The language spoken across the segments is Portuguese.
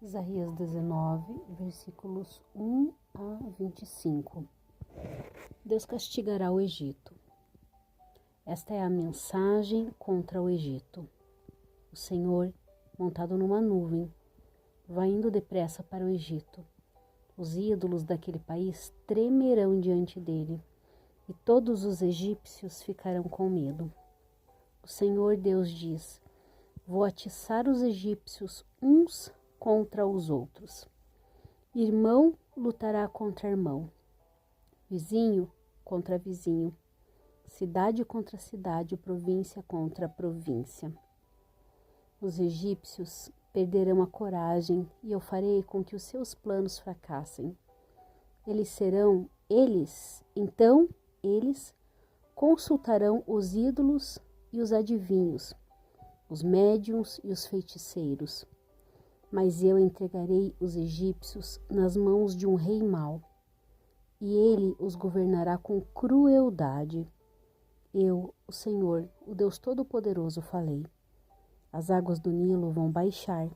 Isaías 19, versículos 1 a 25. Deus castigará o Egito. Esta é a mensagem contra o Egito. O Senhor, montado numa nuvem, vai indo depressa para o Egito. Os ídolos daquele país tremerão diante dele, e todos os egípcios ficarão com medo. O Senhor Deus diz: vou atiçar os egípcios uns contra os outros. Irmão lutará contra irmão, vizinho contra vizinho, cidade contra cidade, província contra província. Os egípcios perderão a coragem e eu farei com que os seus planos fracassem. Então eles consultarão os ídolos e os adivinhos, os médiuns e os feiticeiros. Mas eu entregarei os egípcios nas mãos de um rei mau, e ele os governará com crueldade. Eu, o Senhor, o Deus Todo-Poderoso, falei. As águas do Nilo vão baixar,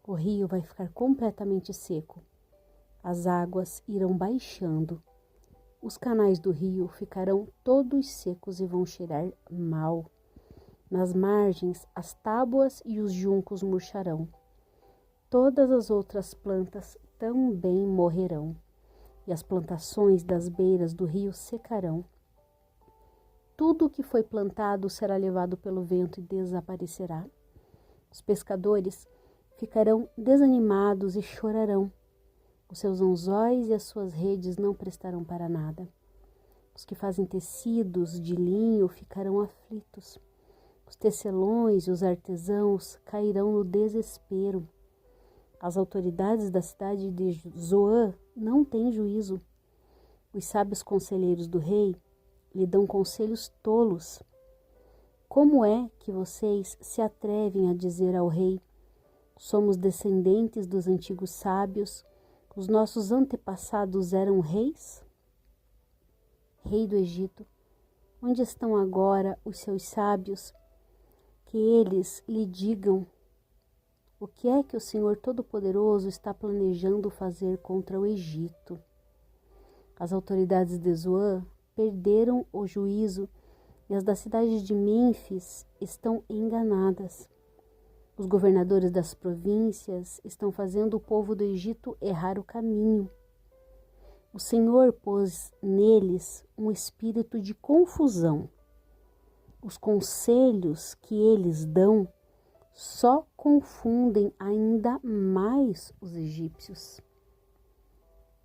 o rio vai ficar completamente seco. As águas irão baixando, os canais do rio ficarão todos secos e vão cheirar mal. Nas margens, as tábuas e os juncos murcharão. Todas as outras plantas também morrerão, e as plantações das beiras do rio secarão. Tudo o que foi plantado será levado pelo vento e desaparecerá. Os pescadores ficarão desanimados e chorarão. Os seus anzóis e as suas redes não prestarão para nada. Os que fazem tecidos de linho ficarão aflitos. Os tecelões e os artesãos cairão no desespero. As autoridades da cidade de Zoã não têm juízo. Os sábios conselheiros do rei lhe dão conselhos tolos. Como é que vocês se atrevem a dizer ao rei: somos descendentes dos antigos sábios, os nossos antepassados eram reis? Rei do Egito, onde estão agora os seus sábios? Que eles lhe digam o que é que o Senhor Todo-Poderoso está planejando fazer contra o Egito. As autoridades de Zoã perderam o juízo e as da cidade de Mênfis estão enganadas. Os governadores das províncias estão fazendo o povo do Egito errar o caminho. O Senhor pôs neles um espírito de confusão. Os conselhos que eles dão só confundem ainda mais os egípcios.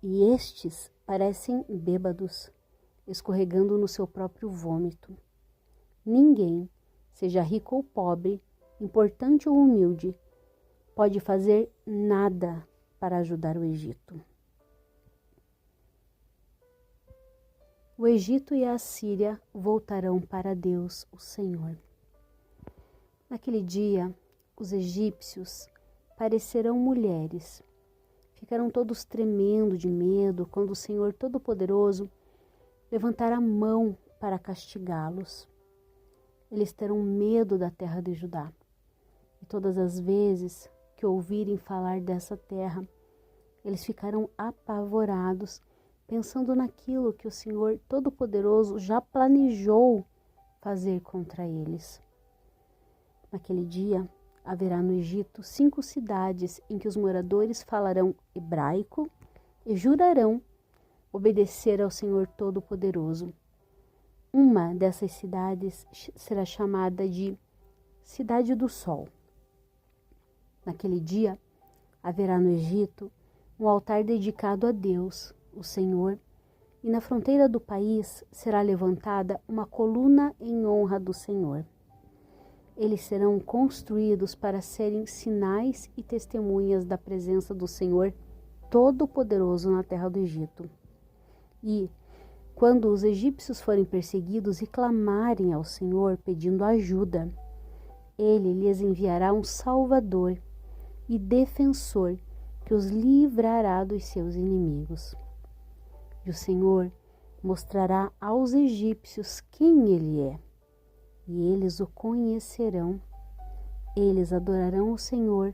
E estes parecem bêbados, escorregando no seu próprio vômito. Ninguém, seja rico ou pobre, importante ou humilde, pode fazer nada para ajudar o Egito. O Egito e a Assíria voltarão para Deus, o Senhor. Naquele dia, os egípcios parecerão mulheres. Ficarão todos tremendo de medo quando o Senhor Todo-Poderoso levantar a mão para castigá-los. Eles terão medo da terra de Judá. E todas as vezes que ouvirem falar dessa terra, eles ficarão apavorados, pensando naquilo que o Senhor Todo-Poderoso já planejou fazer contra eles. Naquele dia, haverá no Egito 5 cidades em que os moradores falarão hebraico e jurarão obedecer ao Senhor Todo-Poderoso. Uma dessas cidades será chamada de Cidade do Sol. Naquele dia, haverá no Egito um altar dedicado a Deus, o Senhor, e na fronteira do país será levantada uma coluna em honra do Senhor. Eles serão construídos para serem sinais e testemunhas da presença do Senhor Todo-Poderoso na terra do Egito. E, quando os egípcios forem perseguidos e clamarem ao Senhor pedindo ajuda, Ele lhes enviará um Salvador e defensor que os livrará dos seus inimigos. E o Senhor mostrará aos egípcios quem Ele é. E eles o conhecerão. Eles adorarão o Senhor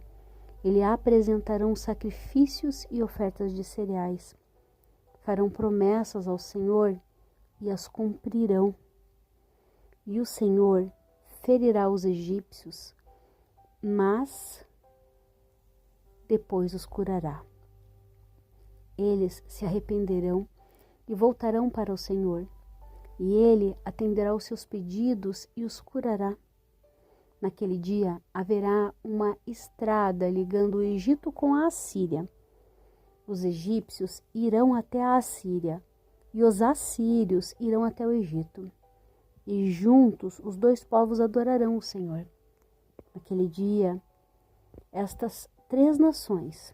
Ele apresentarão sacrifícios e ofertas de cereais. Farão promessas ao Senhor e as cumprirão. E o Senhor ferirá os egípcios, mas depois os curará. Eles se arrependerão e voltarão para o Senhor, e Ele atenderá os seus pedidos e os curará. Naquele dia haverá uma estrada ligando o Egito com a Assíria. Os egípcios irão até a Assíria, e os assírios irão até o Egito. E juntos os dois povos adorarão o Senhor. Naquele dia, estas três nações,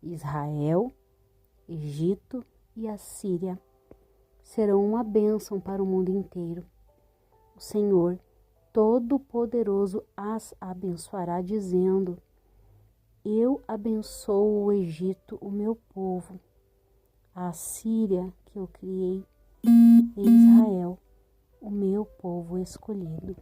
Israel, Egito e Assíria, serão uma bênção para o mundo inteiro. O Senhor Todo-Poderoso as abençoará, dizendo: Eu abençoo o Egito, o meu povo, a Assíria, que eu criei, e Israel, o meu povo escolhido.